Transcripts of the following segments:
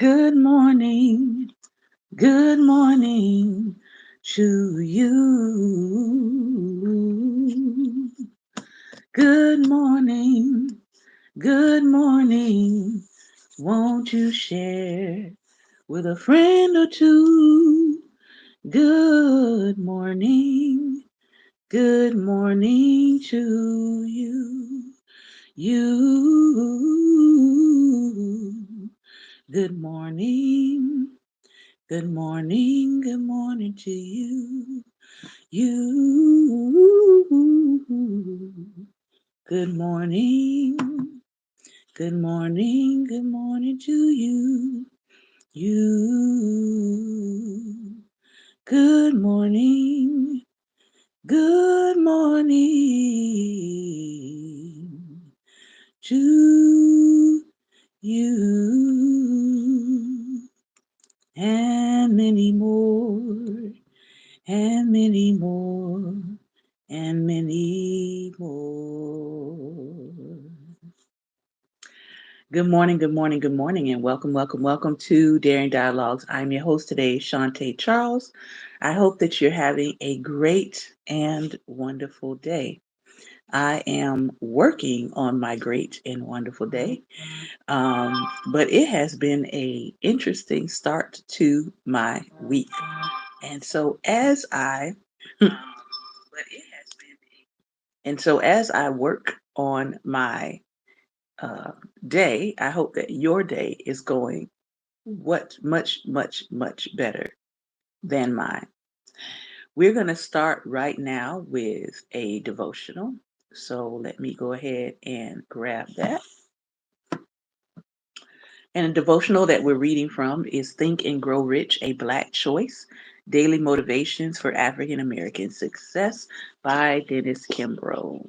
Good morning to you. Good good morning. Won't you share with a friend or two? Good good morning to you. You. Good morning. Good morning to you. You. Good good morning to you. You. Good good morning to you. And many more, and many more, and many more. Good morning, and welcome to Daring Dialogues. I'm your host today, Shantae Charles. I hope that you're having a great and wonderful day. I am working on my great and wonderful day, but it has been a interesting start to my week, and so as I, but it has been, and so as I work on my uh, day, I hope that your day is going much better than mine. We're going to start right now with a devotional. So let me go ahead and grab that. And a devotional that we're reading from is Think and Grow Rich, A Black Choice Daily Motivations for African American Success by Dennis Kimbrough.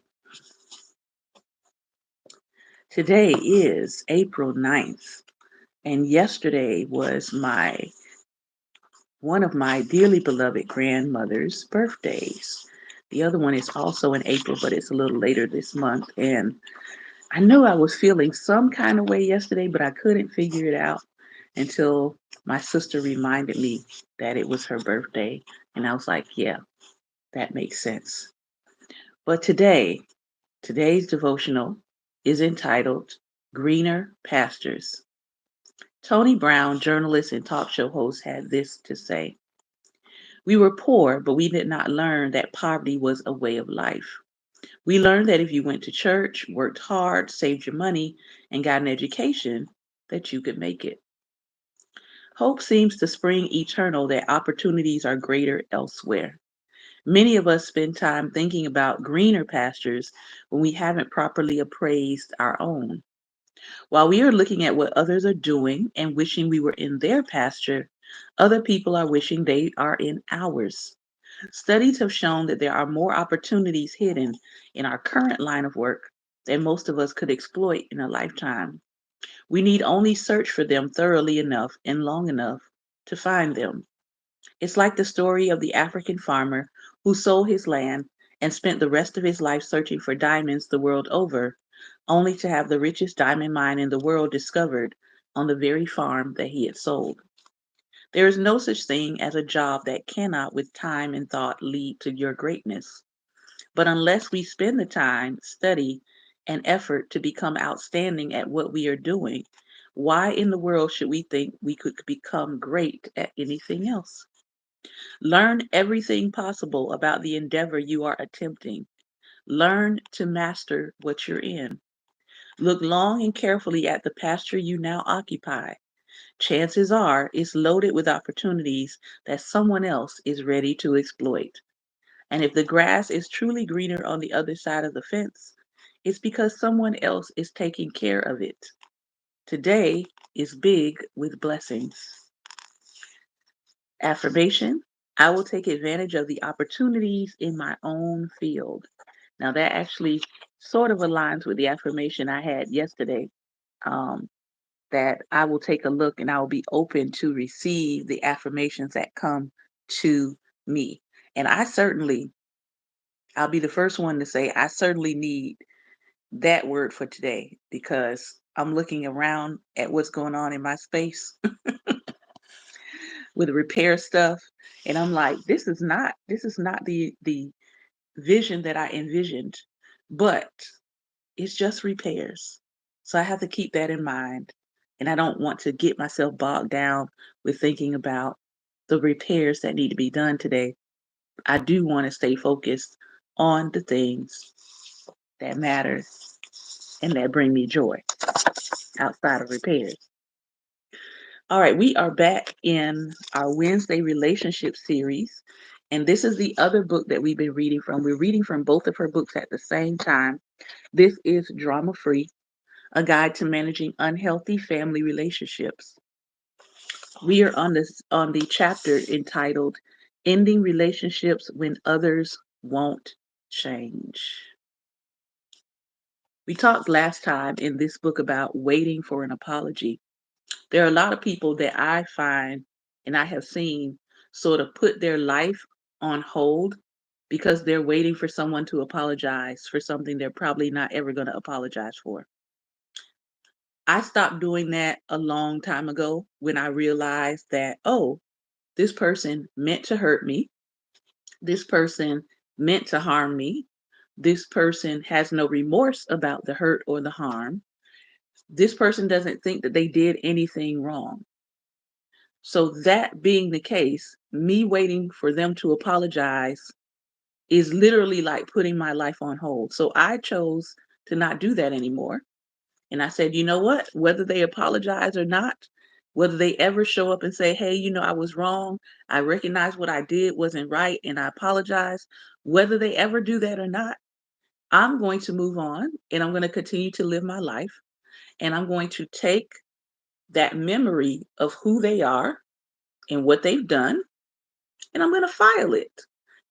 Today is April 9th, and yesterday was my one of my dearly beloved grandmother's birthdays. The other one is also in April, but it's a little later this month. And I knew I was feeling some kind of way yesterday, but I couldn't figure it out until my sister reminded me that it was her birthday. And I was like, yeah, that makes sense. But today's devotional is entitled Greener Pastures. Tony Brown, journalist and talk show host, had this to say. We were poor, but we did not learn that poverty was a way of life. We learned that if you went to church, worked hard, saved your money, and got an education, that you could make it. Hope seems to spring eternal that opportunities are greater elsewhere. Many of us spend time thinking about greener pastures when we haven't properly appraised our own. While we are looking at what others are doing and wishing we were in their pasture, other people are wishing they are in ours. Studies have shown that there are more opportunities hidden in our current line of work than most of us could exploit in a lifetime. We need only search for them thoroughly enough and long enough to find them. It's like the story of the African farmer who sold his land and spent the rest of his life searching for diamonds the world over, only to have the richest diamond mine in the world discovered on the very farm that he had sold. There is no such thing as a job that cannot, with time and thought, lead to your greatness. But unless we spend the time, study, and effort to become outstanding at what we are doing, why in the world should we think we could become great at anything else? Learn everything possible about the endeavor you are attempting. Learn to master what you're in. Look long and carefully at the pasture you now occupy. Chances are it's loaded with opportunities that someone else is ready to exploit. And if the grass is truly greener on the other side of the fence, it's because someone else is taking care of it. Today is big with blessings. Affirmation: I will take advantage of the opportunities in my own field. Now, that actually sort of aligns with the affirmation I had yesterday, um, that I will take a look and I will be open to receive the affirmations that come to me. And I'll be the first one to say, I certainly need that word for today because I'm looking around at what's going on in my space with repair stuff, and I'm like, this is not the vision that I envisioned, but it's just repairs. So I have to keep that in mind. And I don't want to get myself bogged down with thinking about the repairs that need to be done today. I do want to stay focused on the things that matter and that bring me joy outside of repairs. All right, we are back in our Wednesday relationship series. And this is the other book that we've been reading from. We're reading from both of her books at the same time. This is Drama Free, a guide to managing unhealthy family relationships. We are on the chapter entitled Ending Relationships When Others Won't Change. We talked last time in this book about waiting for an apology. There are a lot of people that I find and I have seen sort of put their life on hold because they're waiting for someone to apologize for something they're probably not ever going to apologize for. I stopped doing that a long time ago when I realized that, oh, this person meant to hurt me. This person meant to harm me. This person has no remorse about the hurt or the harm. This person doesn't think that they did anything wrong. So, that being the case, me waiting for them to apologize is literally like putting my life on hold. So, I chose to not do that anymore. And I said, you know what? Whether they apologize or not, whether they ever show up and say, hey, I was wrong. I recognize what I did wasn't right and I apologize. Whether they ever do that or not, I'm going to move on and I'm going to continue to live my life. And I'm going to take that memory of who they are and what they've done and I'm going to file it.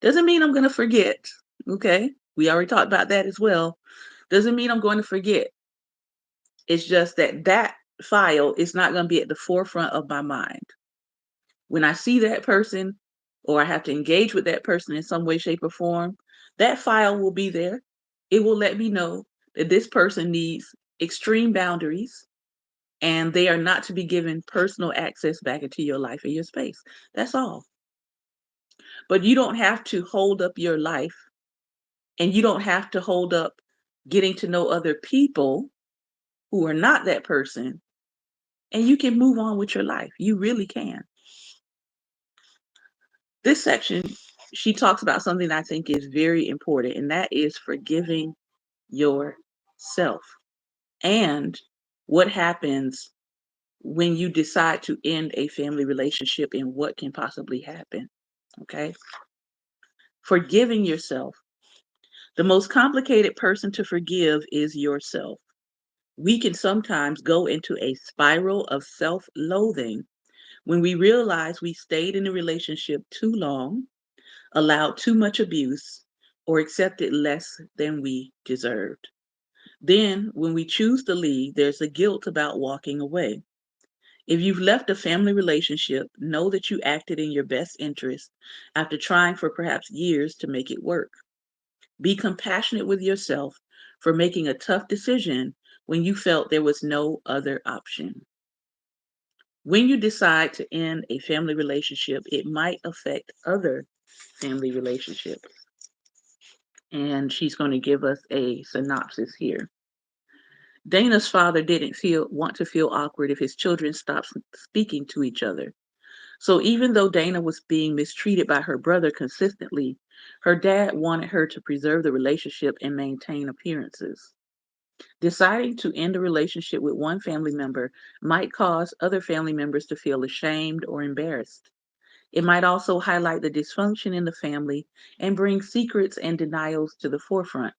Doesn't mean I'm going to forget. Okay. We already talked about that as well. Doesn't mean I'm going to forget. It's just that that file is not going to be at the forefront of my mind. When I see that person or I have to engage with that person in some way, shape, or form, that file will be there. It will let me know that this person needs extreme boundaries and they are not to be given personal access back into your life and your space. That's all. But you don't have to hold up your life and you don't have to hold up getting to know other people who are not that person, and you can move on with your life. You really can. This section, she talks about something I think is very important, and that is forgiving yourself and what happens when you decide to end a family relationship and what can possibly happen. Okay. Forgiving yourself. The most complicated person to forgive is yourself. We can sometimes go into a spiral of self loathing when we realize we stayed in a relationship too long, allowed too much abuse, or accepted less than we deserved. Then, when we choose to leave, there's a guilt about walking away. If you've left a family relationship, know that you acted in your best interest after trying for perhaps years to make it work. Be compassionate with yourself for making a tough decision when you felt there was no other option. When you decide to end a family relationship, it might affect other family relationships. And she's going to give us a synopsis here. Dana's father didn't want to feel awkward if his children stopped speaking to each other. So even though Dana was being mistreated by her brother consistently, her dad wanted her to preserve the relationship and maintain appearances. Deciding to end a relationship with one family member might cause other family members to feel ashamed or embarrassed. It might also highlight the dysfunction in the family and bring secrets and denials to the forefront.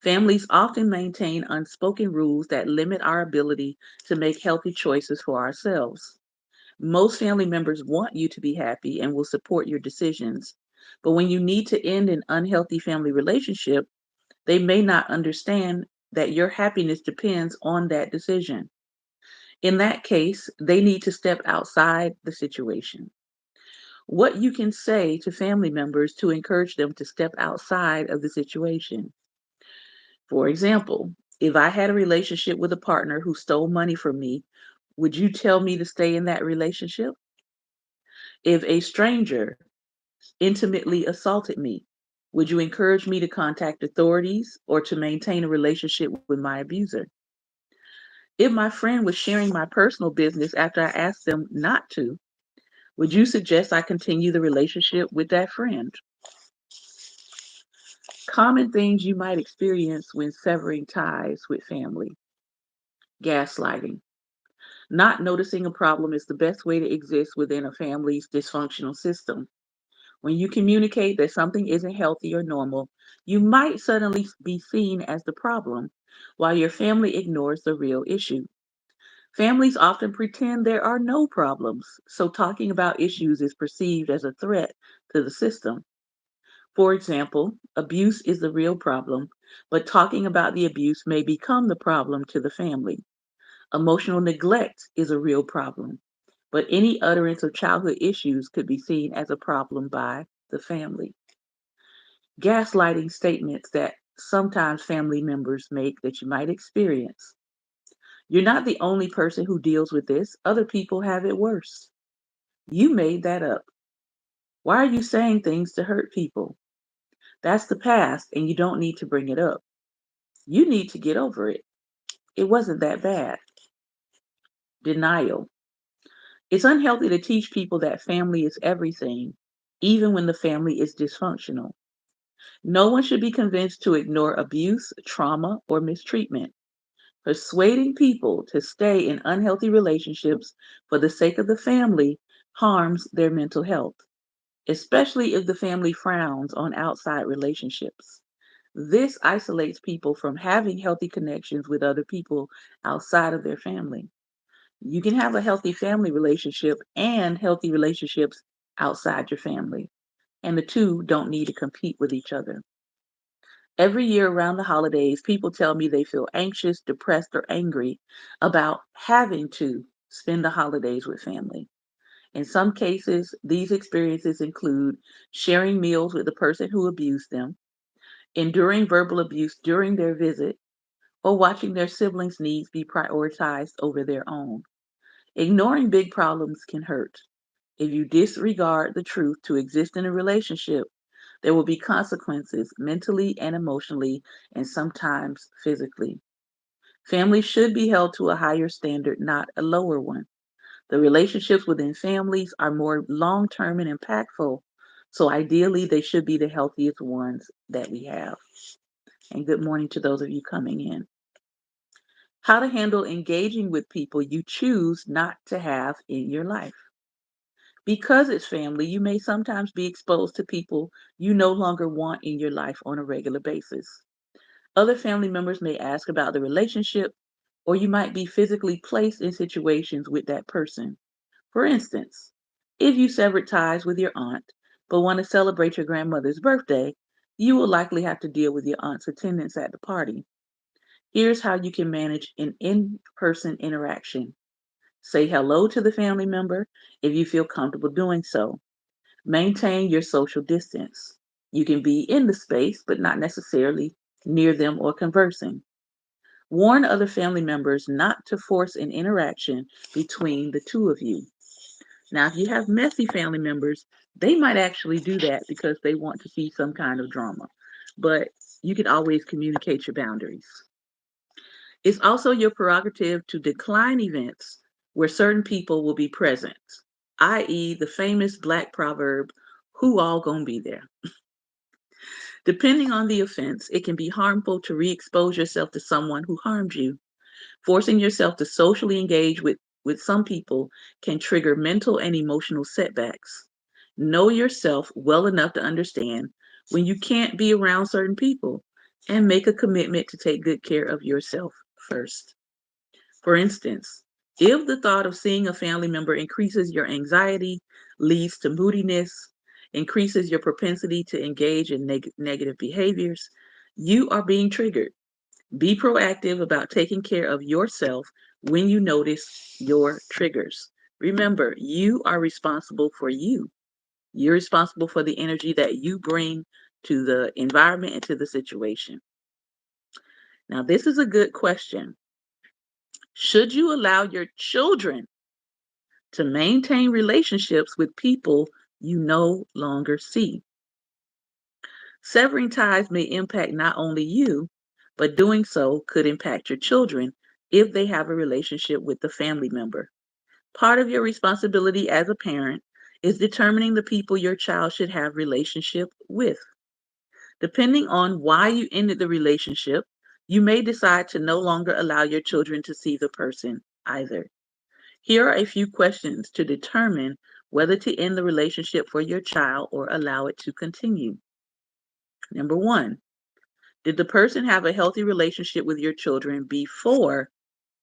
Families often maintain unspoken rules that limit our ability to make healthy choices for ourselves. Most family members want you to be happy and will support your decisions. But when you need to end an unhealthy family relationship, they may not understand that your happiness depends on that decision. In that case, they need to step outside the situation. What you can say to family members to encourage them to step outside of the situation. For example, If I had a relationship with a partner who stole money from me, would you tell me to stay in that relationship? If a stranger intimately assaulted me, would you encourage me to contact authorities or to maintain a relationship with my abuser? If my friend was sharing my personal business after I asked them not to, would you suggest I continue the relationship with that friend? Common things you might experience when severing ties with family. Gaslighting. Not noticing a problem is the best way to exist within a family's dysfunctional system. When you communicate that something isn't healthy or normal, you might suddenly be seen as the problem, while your family ignores the real issue. Families often pretend there are no problems, so talking about issues is perceived as a threat to the system. For example, abuse is the real problem, but talking about the abuse may become the problem to the family. Emotional neglect is a real problem, but any utterance of childhood issues could be seen as a problem by the family. Gaslighting statements that sometimes family members make that you might experience. You're not the only person who deals with this, other people have it worse. You made that up. Why are you saying things to hurt people? That's the past, and you don't need to bring it up. You need to get over it. It wasn't that bad. Denial. It's unhealthy to teach people that family is everything, even when the family is dysfunctional. No one should be convinced to ignore abuse, trauma, or mistreatment. Persuading people to stay in unhealthy relationships for the sake of the family harms their mental health, especially if the family frowns on outside relationships. This isolates people from having healthy connections with other people outside of their family. You can have a healthy family relationship and healthy relationships outside your family, and the two don't need to compete with each other. Every year around the holidays, people tell me they feel anxious, depressed, or angry about having to spend the holidays with family. In some cases, these experiences include sharing meals with the person who abused them, enduring verbal abuse during their visit, or watching their siblings' needs be prioritized over their own. Ignoring big problems can hurt. If you disregard the truth to exist in a relationship, there will be consequences mentally and emotionally, and sometimes physically. Families should be held to a higher standard, not a lower one. The relationships within families are more long term and impactful, so ideally, they should be the healthiest ones that we have. And good morning to those of you coming in. How to handle engaging with people you choose not to have in your life. Because it's family, you may sometimes be exposed to people you no longer want in your life on a regular basis. Other family members may ask about the relationship, or you might be physically placed in situations with that person. For instance, if you severed ties with your aunt but want to celebrate your grandmother's birthday, you will likely have to deal with your aunt's attendance at the party. Here's how you can manage an in person interaction. Say hello to the family member if you feel comfortable doing so. Maintain your social distance. You can be in the space, but not necessarily near them or conversing. Warn other family members not to force an interaction between the two of you. Now, if you have messy family members, they might actually do that because they want to see some kind of drama. But you can always communicate your boundaries. It's also your prerogative to decline events where certain people will be present, i.e., the famous black proverb, who all gonna be there? Depending on the offense, it can be harmful to re expose yourself to someone who harmed you. Forcing yourself to socially engage with some people can trigger mental and emotional setbacks. Know yourself well enough to understand when you can't be around certain people and make a commitment to take good care of yourself first. For instance, if the thought of seeing a family member increases your anxiety, leads to moodiness, increases your propensity to engage in negative behaviors, you are being triggered. Be proactive about taking care of yourself when you notice your triggers. Remember, you are responsible for you. You're responsible for the energy that you bring to the environment and to the situation. Now, this is a good question. Should you allow your children to maintain relationships with people you no longer see? Severing ties may impact not only you, but doing so could impact your children if they have a relationship with the family member. Part of your responsibility as a parent is determining the people your child should have relationship with. Depending on why you ended the relationship, you may decide to no longer allow your children to see the person either. Here are a few questions to determine whether to end the relationship for your child or allow it to continue. Number one, did the person have a healthy relationship with your children before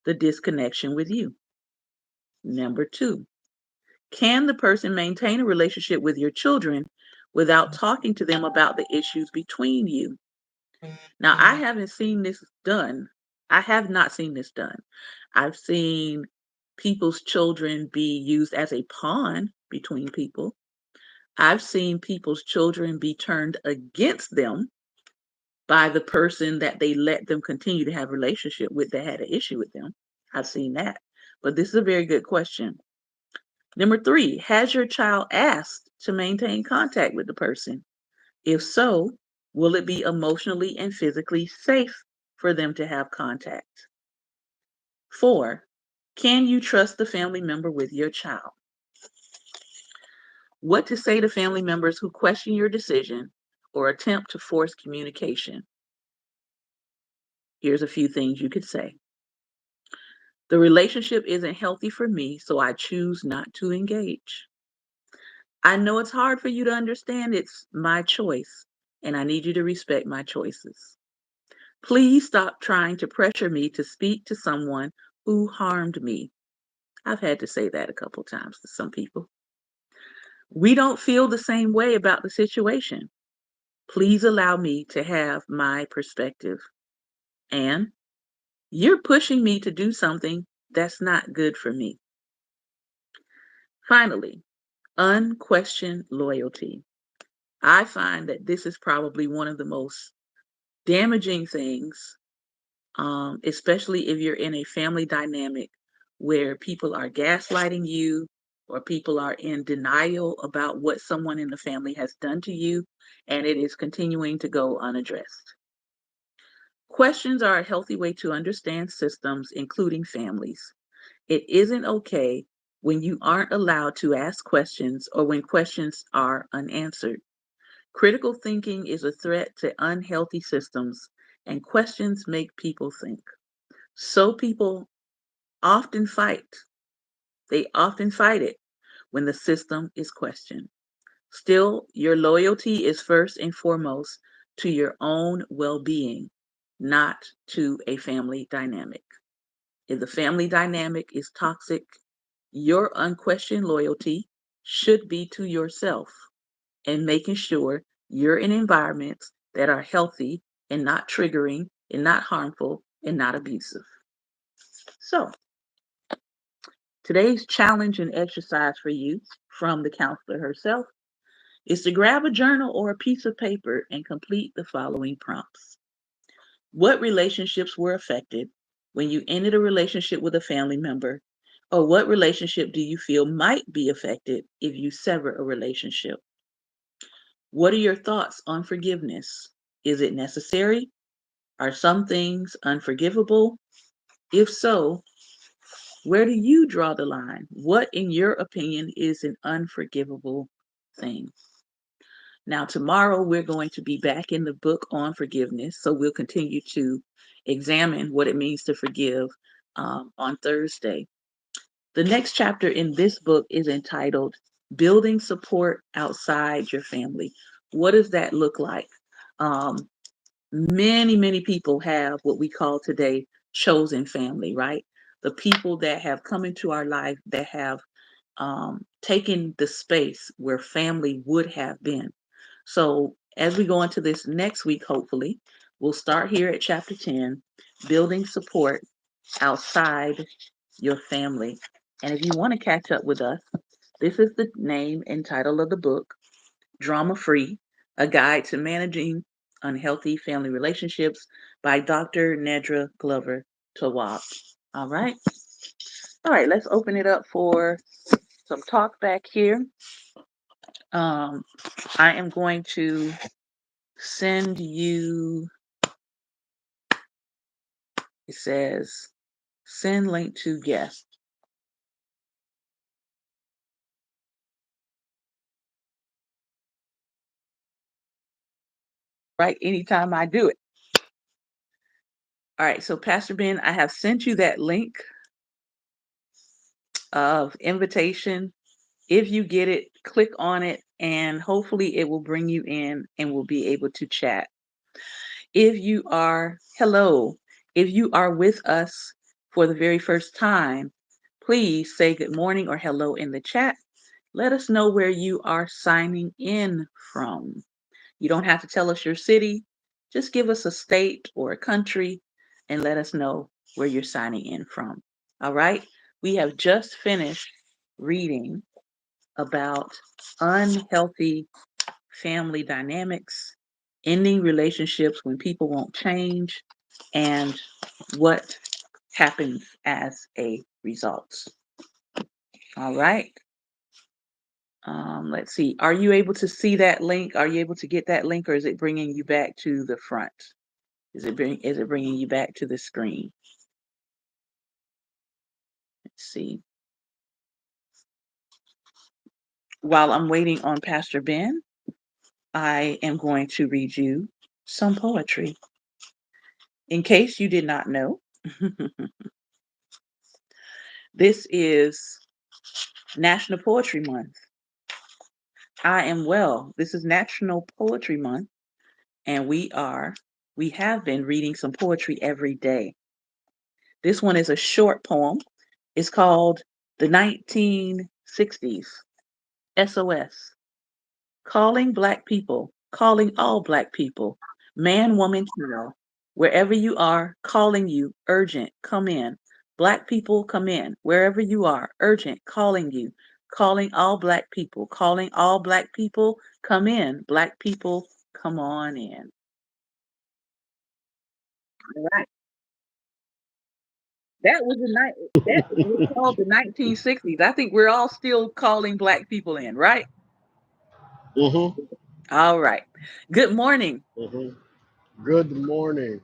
the disconnection with you? Number two, can the person maintain a relationship with your children without talking to them about the issues between you? Now, I haven't seen this done. I have not seen this done. I've seen people's children be used as a pawn between people. I've seen people's children be turned against them by the person that they let them continue to have a relationship with that had an issue with them. I've seen that. But this is a very good question. Number three, has your child asked to maintain contact with the person? If so, will it be emotionally and physically safe for them to have contact? Four, can you trust the family member with your child? What to say to family members who question your decision or attempt to force communication? Here's a few things you could say. The relationship isn't healthy for me, so I choose not to engage. I know it's hard for you to understand it's my choice, and I need you to respect my choices. Please stop trying to pressure me to speak to someone who harmed me. I've had to say that a couple times to some people. We don't feel the same way about the situation. Please allow me to have my perspective. And you're pushing me to do something that's not good for me. Finally, unquestioned loyalty. I find that this is probably one of the most damaging things, especially if you're in a family dynamic where people are gaslighting you or people are in denial about what someone in the family has done to you and it is continuing to go unaddressed. Questions are a healthy way to understand systems, including families. It isn't okay when you aren't allowed to ask questions or when questions are unanswered. Critical thinking is a threat to unhealthy systems, and questions make people think. So people often fight. They often fight it when the system is questioned. Still, your loyalty is first and foremost to your own well being, not to a family dynamic. If the family dynamic is toxic, your unquestioned loyalty should be to yourself and making sure you're in environments that are healthy and not triggering and not harmful and not abusive. So, today's challenge and exercise for you from the counselor herself is to grab a journal or a piece of paper and complete the following prompts. What relationships were affected when you ended a relationship with a family member? Or what relationship do you feel might be affected if you sever a relationship? What are your thoughts on forgiveness? Is it necessary? Are some things unforgivable? If so, where do you draw the line? What, in your opinion, is an unforgivable thing? Now, tomorrow we're going to be back in the book on forgiveness. So we'll continue to examine what it means to forgive on Thursday. The next chapter in this book is entitled Building Support Outside Your Family. What does that look like? Um, many people have what we call today chosen family, right? The people that have come into our life that have taken the space where family would have been. So as we go into this next week, hopefully, we'll start here at chapter 10, building support outside your family. And if you want to catch up with us, this is the name and title of the book, Drama Free, A Guide to Managing Unhealthy Family Relationships by Dr. Nedra Glover Tawwab. All right. All right, let's open it up for some talk back here. Um, I am going to send you, it says, send link to guest. Right, anytime I do it. All right, so Pastor Ben, I have sent you that link of invitation. If you get it, click on it, and hopefully it will bring you in and we'll be able to chat. Hello, if you are with us for the very first time, please say good morning or hello in the chat. Let us know where you are signing in from. You don't have to tell us your city, just give us a state or a country and let us know where you're signing in from. All right, we have just finished reading about unhealthy family dynamics, ending relationships when people won't change, and what happens as a result. All right. Let's see. Are you able to see that link? Are you able to get that link, or is it bringing you back to the front? Is it bringing you back to the screen? Let's see. While I'm waiting on Pastor Ben, I am going to read you some poetry. In case you did not know, this is National Poetry Month. I am well. This is National Poetry Month, and we have been reading some poetry every day. This one is a short poem. It's called The 1960s, SOS. Calling Black people, calling all Black people, man, woman, child, wherever you are, calling you, urgent, come in. Black people, come in. Wherever you are, urgent, calling you, calling all Black people, calling all Black people, come in. Black people, come on in. All right. That was the night. That was called the 1960s. I think we're all still calling Black people in, right? Mm-hmm. All right. Good morning. Mm-hmm. Good morning.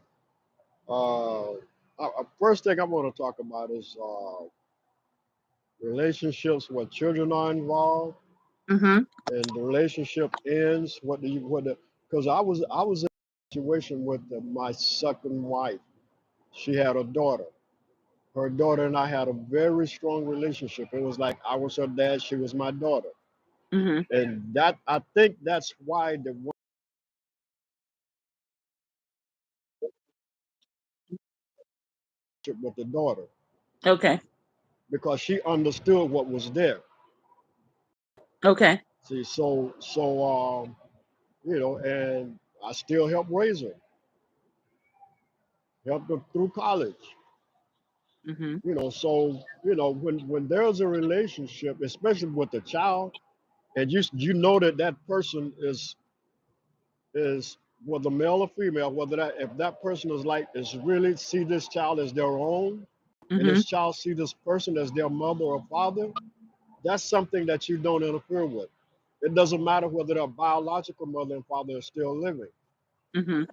First thing I want to talk about is relationships where children are involved, Mm-hmm. and the relationship ends. Because I was in a situation with my second wife. She had a daughter. Her daughter and I had a very strong relationship. It was like I was her dad, she was my daughter, Mm-hmm. and that I think that's why the relationship with the daughter, Okay. because she understood what was there. Okay. See, and I still help raise her, help her through college. Mm-hmm. When there's a relationship, especially with a child, and you know that that person is whether male or female, whether that if that person is really see this child as their own, and Mm-hmm. this child see this person as their mother or father, that's something that you don't interfere with. It doesn't matter whether their biological mother and father are still living, Mm-hmm.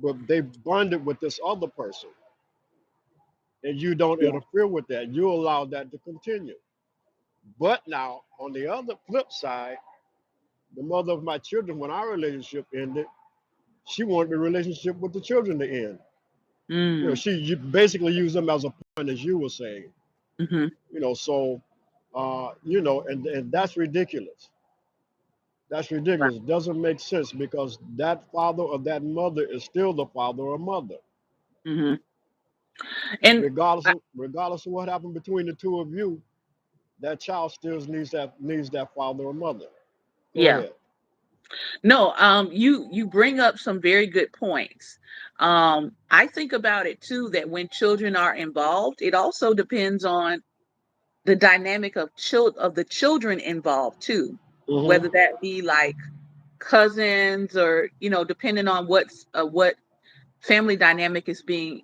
but they bonded with this other person, and you don't Yeah. interfere with that. You allow that to continue. But now, on the other flip side, the mother of my children, when our relationship ended, she wanted the relationship with the children to end. Mm. You basically use them as a point, as you were saying. Mm-hmm. So, and that's ridiculous. That's ridiculous. It doesn't make sense because that father or that mother is still the father or mother, Mm-hmm. And regardless I, of regardless of what happened between the two of you. That child still needs that father or mother. Go yeah, ahead. no, you bring up some very good points. I think about it too that when children are involved, it also depends on the dynamic of the children involved too, whether Mm-hmm. that be like cousins or depending on what family dynamic is being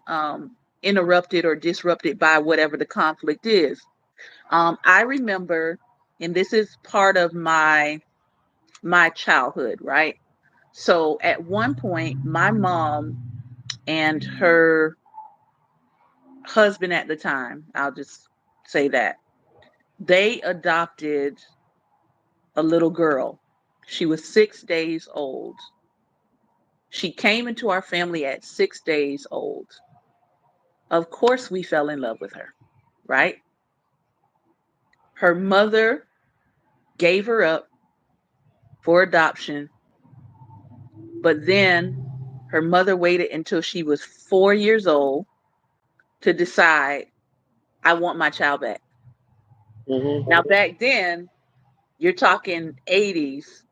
interrupted or disrupted by whatever the conflict is. I remember, and this is part of my childhood, right? So at one point, my mom and her husband at the time, I'll just say that, they adopted a little girl. She was 6 days old. She came into our family at 6 days old. Of course, we fell in love with her, right? Her mother gave her up for adoption, but then her mother waited until she was 4 years old to decide, I want my child back. Mhm. Now, back then, you're talking 80s,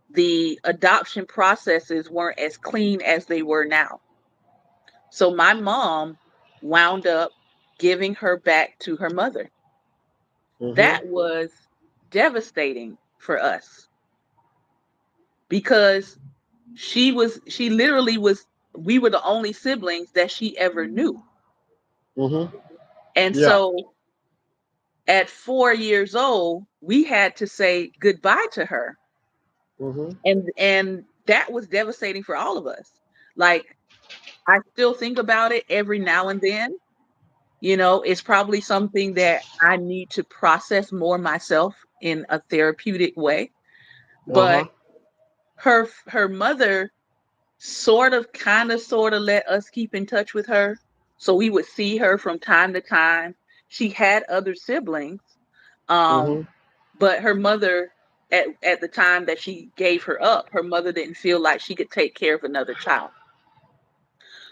the adoption processes weren't as clean as they were now. So my mom wound up giving her back to her mother. Mhm. That was devastating for us because she literally was, we were the only siblings that she ever knew. Mhm. And Yeah. so at 4 years old, we had to say goodbye to her. Mhm. And that was devastating for all of us. Like, I still think about it every now and then. It's probably something that I need to process more myself in a therapeutic way. Uh But huh. her mother sort of let us keep in touch with her. So we would see her from time to time. She had other siblings. Um, Mhm. but her mother, at the time that she gave her up, her mother didn't feel like she could take care of another child.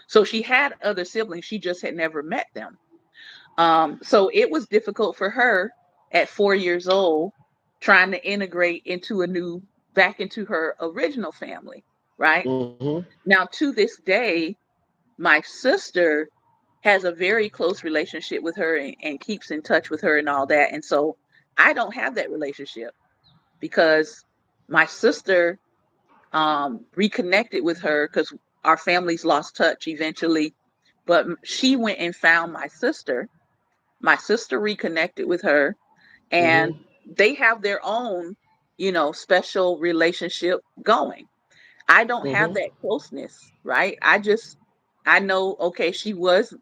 So she had other siblings, she just had never met them. So it was difficult for her at 4 years old, trying to integrate back into her original family, right? Mhm. Now, to this day, my sister has a very close relationship with her and keeps in touch with her and all that. And so I don't have that relationship because my sister reconnected with her because our families lost touch eventually. But she went and found my sister. My sister reconnected with her, and Mhm. they have their own, special relationship going. I don't have Mhm. that closeness, right? I know, okay, she was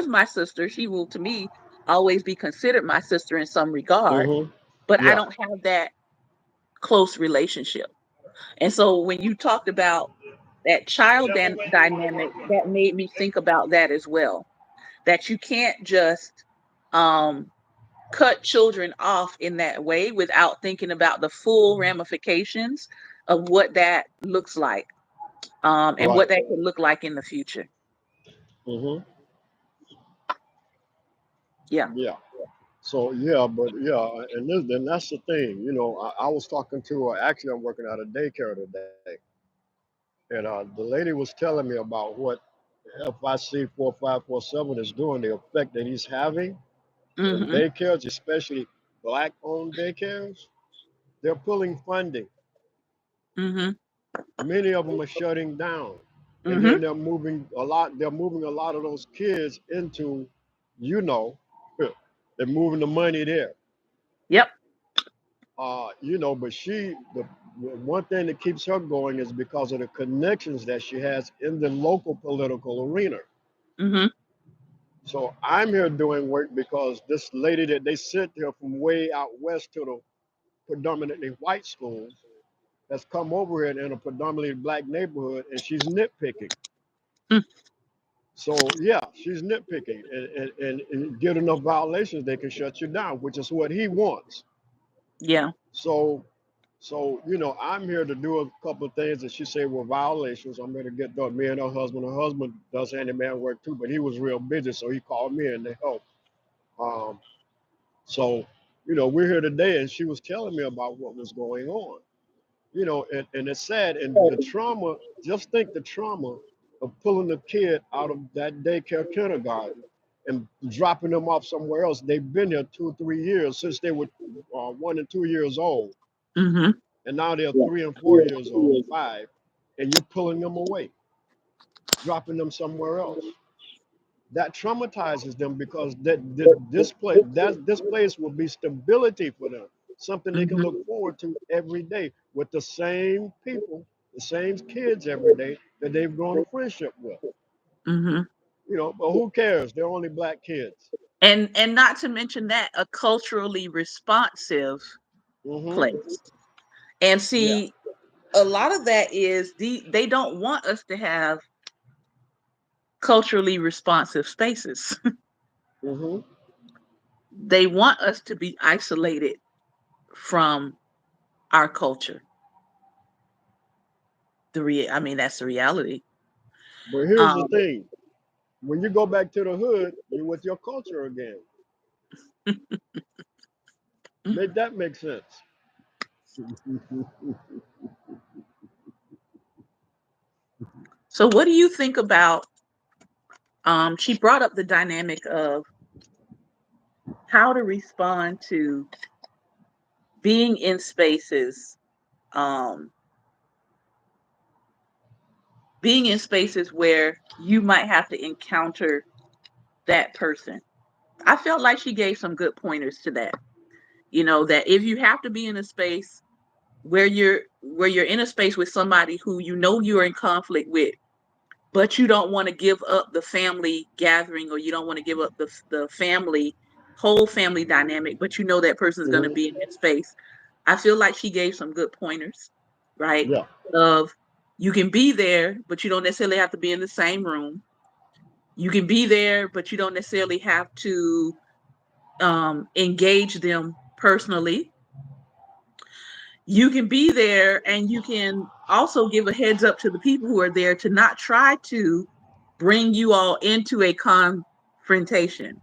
my sister. She will, to me, always be considered my sister in some regard, Mhm. but I Yeah. don't have that close relationship. And so when you talked about that dynamic, that made me think about that as well. That you can't just um cut children off in that way without thinking about the full ramifications of what that looks like, and Right. what that could look like in the future. Mhm. Yeah. Yeah. So yeah, but yeah, and then that's the thing. I was talking to actually I'm working at a daycare today, and the lady was telling me about what FIC 4547 is doing, the effect that he's having in Mhm. daycares, especially black-owned daycares. They're pulling funding. Mhm. Many of them are shutting down, and then Mhm. they're moving a lot. They're moving a lot of those kids into, you know, they're moving the money there. Yep. But the one thing that keeps her going is because of the connections that she has in the local political arena. Mhm. So I'm here doing work because this lady that they sent here from way out west to the predominantly white schools has come over here in a predominantly black neighborhood, and she's nitpicking. Mm. So yeah, she's nitpicking, and get enough violations, they can shut you down, which is what he wants. Yeah. So, I'm here to do a couple of things that she said were violations. I'm here to get done. Me and her husband. Her husband does handyman work too, but he was real busy, so he called me and to help. Um, so, we're here today, and she was telling me about what was going on. And it's sad. And the trauma. Just think the trauma of pulling the kid out of that daycare kindergarten and dropping them off somewhere else. They've been here 2 or 3 years since they were 1 and 2 years old, Mhm. and now they're 3 and 4 years old, 5, and you're pulling them away. dropping them somewhere else. That traumatizes them because this place will be stability for them, something they can Mhm. look forward to every day with the same people, the same kids every day that they've grown a friendship with. Mhm. But who cares? They're only black kids. And not to mention that a culturally responsive Hmm. place. And Yeah. see, a lot of that is they don't want us to have culturally responsive spaces. Hmm. They want us to be isolated from our culture. I mean, that's the reality. But here's the Um, thing: when you go back to the hood, you're with your culture again. Make that make sense? so, what do you think about? She brought up the dynamic of how to respond to being in spaces, um, being in spaces where you might have to encounter that person. I felt like she gave some good pointers to that. You know, that if you have to be in a space where you're in a space with somebody who you know you're in conflict with, but you don't want to give up the family gathering, or you don't want to give up the family whole family dynamic, but you know that person is going to Hmm. be in that space. I feel like she gave some good pointers, right? Yeah. Of you can be there, but you don't necessarily have to be in the same room. You can be there, but you don't necessarily have to engage them personally. You can be there, and you can also give a heads up to the people who are there to not try to bring you all into a confrontation.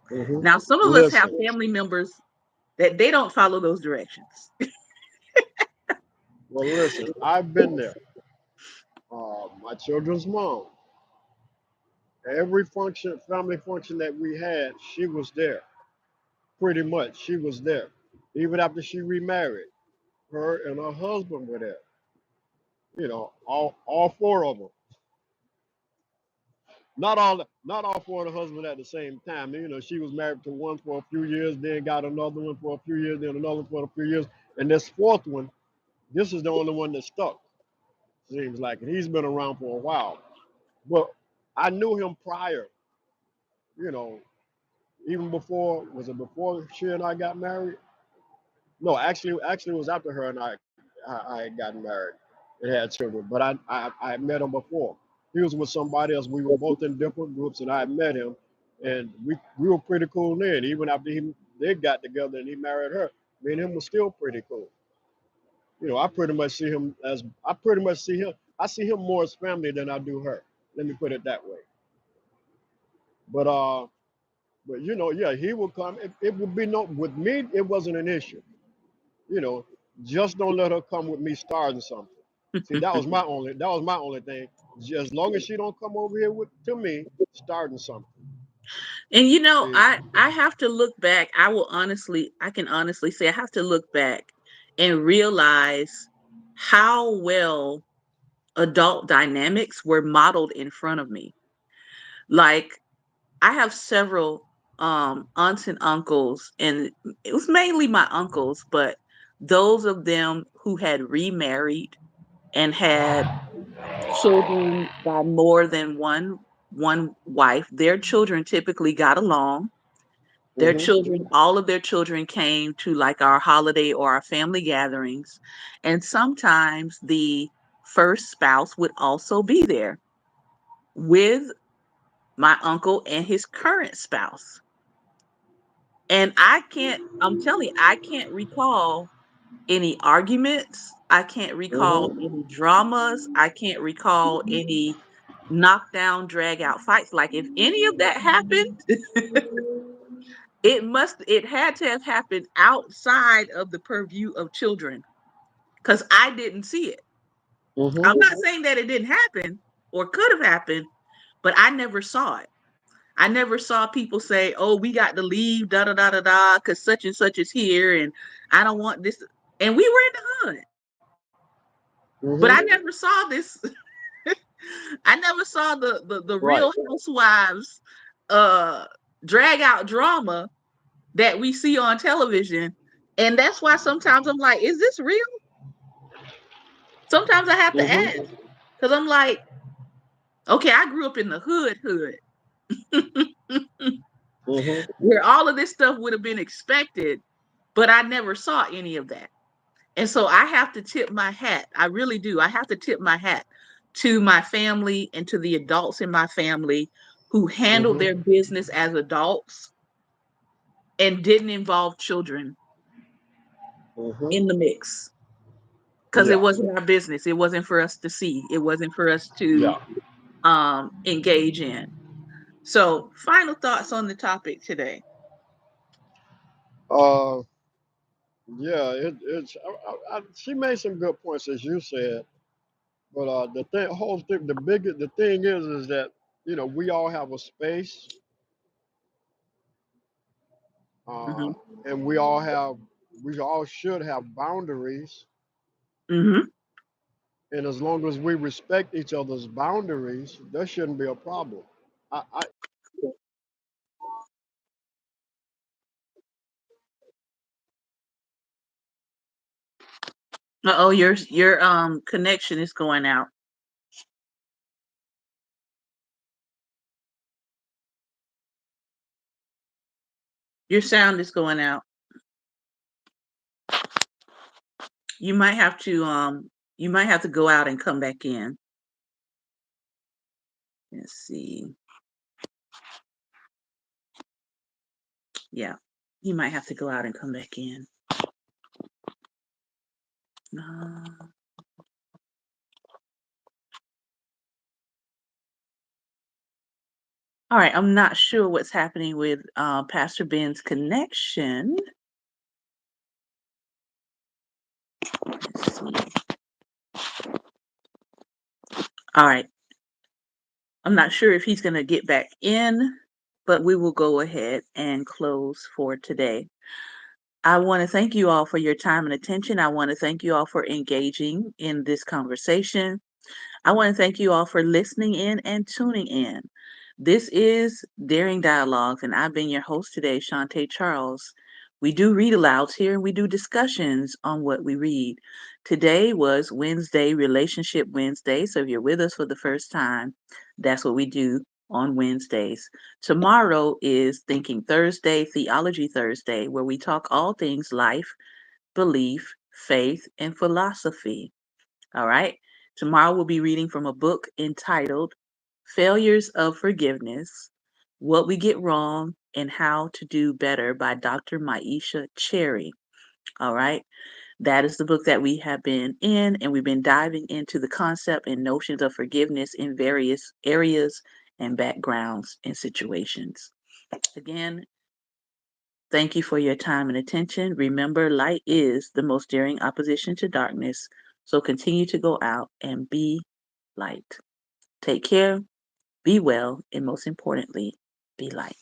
Hmm. Now, some of us have Listen. family members that they don't follow those directions. Well, listen. I've been there. My children's mom. Every function, family function that we had, she was there. Pretty much, she was there. Even after she remarried, her and her husband were there. All four of them. Not all four of the husbands at the same time. She was married to one for a few years, then got another one for a few years, then another one for a few years, and this fourth one, this is the only one that stuck. Seems like, and he's been around for a while. But I knew him prior. You know, even before, was it before she and I got married? No, actually, it was after her and I had gotten married and had children. But I had met him before. He was with somebody else. We were both in different groups, and I had met him, and we were pretty cool then. Even after they got together and he married her, me and him was still pretty cool. I pretty much see him. I see him more as family than I do her. Let me put it that way. But yeah, he will come. It would be no with me. It wasn't an issue. You know, just don't let her come with me starting something. See, that was my only thing. As long as she don't come over here to me starting something. And See. I have to look back. I can honestly say I have to look back and realize how well adult dynamics were modeled in front of me. Like, I have several aunts and uncles, and it was mainly my uncles, but those of them who had remarried and had children by more than one wife, their children typically got along. Their Mhm. children, all of their children came to like our holiday or our family gatherings, and sometimes the first spouse would also be there with my uncle and his current spouse. And I'm telling you, I can't recall any arguments. I can't recall Mhm. any dramas. I can't recall any knockdown, drag out fights. Like, if any of that happened, it had to have happened outside of the purview of children, because I didn't see it. Mhm. I'm not saying that it didn't happen or could have happened, but I never saw it. I never saw people say, "Oh, we got to leave, da da da da da, because such and such is here, and I don't want this." And we were in the hood, but I Mhm. never saw this. I never saw the Right. Real Housewives uh drag out drama that we see on television. And that's why sometimes I'm like, is this real? Sometimes I have to ask Mm-hmm. because I'm like, okay, I grew up in the hood Mm-hmm. where all of this stuff would have been expected, but I never saw any of that. And so I have to tip my hat. I really do. I have to tip my hat to my family and to the adults in my family who handled their Mm-hmm. business as adults and didn't involve children in Mm-hmm. the mix because it Yeah. wasn't our business. It wasn't for us to see. It wasn't for us to Yeah. engage in. So, final thoughts on the topic today. Uh, yeah. It's. She made some good points, as you said. But whole thing, the thing is that we all have a space, uh, Hmm. and we all should have boundaries, Hmm. and as long as we respect each other's boundaries, there shouldn't be a problem. I Oh, your connection is going out. Your sound is going out. You might have to go out and come back in. Let's see. Yeah. You might have to go out and come back in. Uh, all right. I'm not sure what's happening with Pastor Ben's connection. Let's see. All right. I'm not sure if he's going to get back in, but we will go ahead and close for today. I want to thank you all for your time and attention. I want to thank you all for engaging in this conversation. I want to thank you all for listening in and tuning in. This is Daring Dialogues, and I've been your host today, Shantae Charles. We do read alouds here, and we do discussions on what we read. Today was Wednesday, Relationship Wednesday. So if you're with us for the first time, that's what we do on Wednesdays. Tomorrow is Thinking Thursday, Theology Thursday, where we talk all things life, belief, faith, and philosophy. All right. Tomorrow we'll be reading from a book entitled Failures of Forgiveness, What We Get Wrong and How to Do Better by Dr. Maisha Cherry. All right. That is the book that we have been in, and we've been diving into the concept and notions of forgiveness in various areas and backgrounds and situations. Again, thank you for your time and attention. Remember, light is the most daring opposition to darkness. So continue to go out and be light. Take care, be well, and most importantly, be light.